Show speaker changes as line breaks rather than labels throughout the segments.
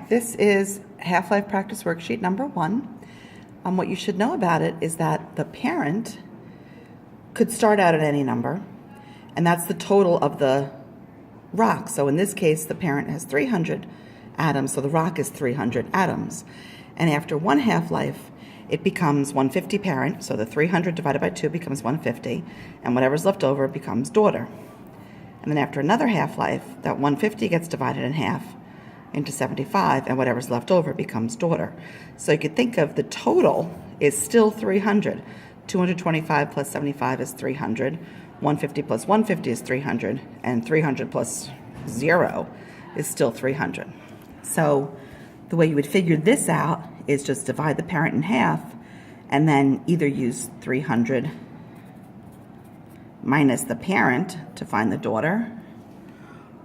Okay, this is Half-Life Practice Worksheet number 1. What you should know about it is that the parent could start out at any number, and that's the total of the rock. So in this case, the parent has 300 atoms, so the rock is 300 atoms. And after one half-life, it becomes 150 parent, so the 300 divided by 2 becomes 150, and whatever's left over becomes daughter. And then after another half-life, that 150 gets divided in half into 75, and whatever's left over becomes daughter. So you could think of the total is still 300. 225 plus 75 is 300. 150 plus 150 is 300, and 300 plus 0 is still 300. So the way you would figure this out is just divide the parent in half, and then either use 300 minus the parent to find the daughter,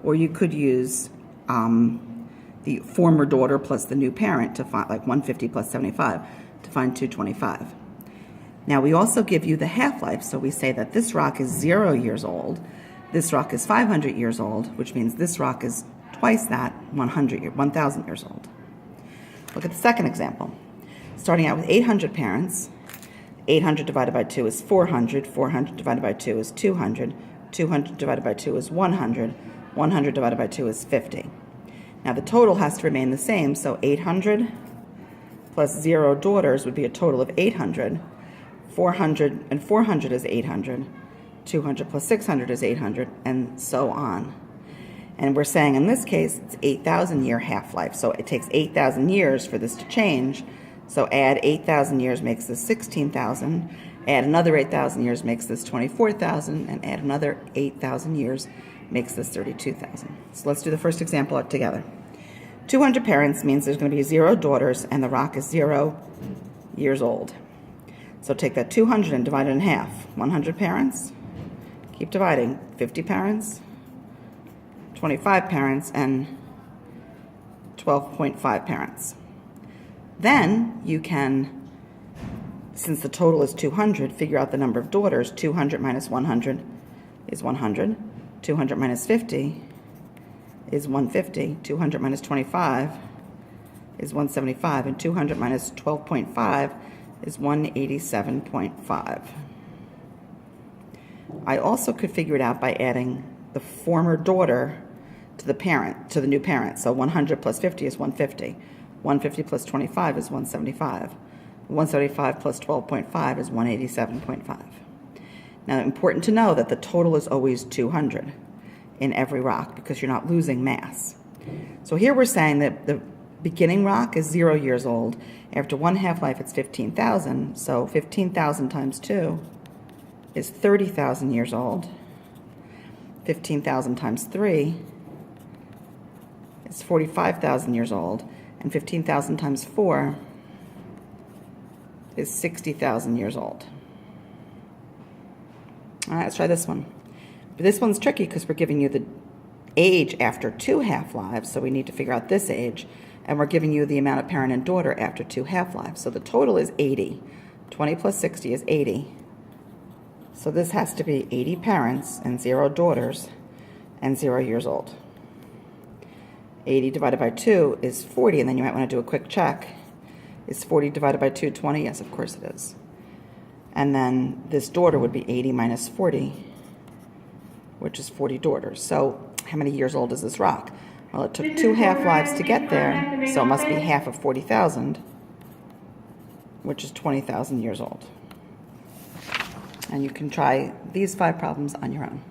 or you could use the former daughter plus the new parent to find, like 150 plus 75, to find 225. Now we also give you the half-life, so we say that this rock is 0 years old, this rock is 500 years old, which means this rock is twice that, 1,000 years old. Look at the second example. Starting out with 800 parents, 800 divided by 2 is 400, 400 divided by 2 is 200, 200 divided by 2 is 100, 100 divided by 2 is 50. Now the total has to remain the same, so 800 plus 0 daughters would be a total of 800. 400 and 400 is 800. 200 plus 600 is 800, and so on. And we're saying in this case it's 8,000 year half-life, so it takes 8,000 years for this to change. So add 8,000 years makes this 16,000. Add another 8,000 years makes this 24,000, and add another 8,000 years makes this 32,000. So let's do the first example together. 200 parents means there's going to be 0 daughters, and the rock is 0 years old. So take that 200 and divide it in half. 100 parents, keep dividing. 50 parents, 25 parents, and 12.5 parents. Then you can, since the total is 200, figure out the number of daughters. 200 minus 100 is 100. 200 minus 50 is 150. 200 minus 25 is 175. And 200 minus 12.5 is 187.5. I also could figure it out by adding the former daughter to the parent, to the new parent. So 100 plus 50 is 150. 150 plus 25 is 175. 175 plus 12.5 is 187.5. Now, important to know that the total is always 200 in every rock because you're not losing mass. So here we're saying that the beginning rock is 0 years old. After one half-life, it's 15,000. So 15,000 times 2 is 30,000 years old. 15,000 times 3 is 45,000 years old. And 15,000 times 4 is 60,000 years old. All right, let's try this one. But this one's tricky because we're giving you the age after 2 half-lives, so we need to figure out this age. And we're giving you the amount of parent and daughter after 2 half-lives. So the total is 80. 20 plus 60 is 80. So this has to be 80 parents and 0 daughters and 0 years old. 80 divided by 2 is 40, and then you might want to do a quick check. Is 40 divided by 2 20? Yes, of course it is. And then this daughter would be 80 minus 40, which is 40 daughters. So how many years old is this rock? Well, it took 2 half-lives to get there, so it must be half of 40,000, which is 20,000 years old. And you can try these 5 problems on your own.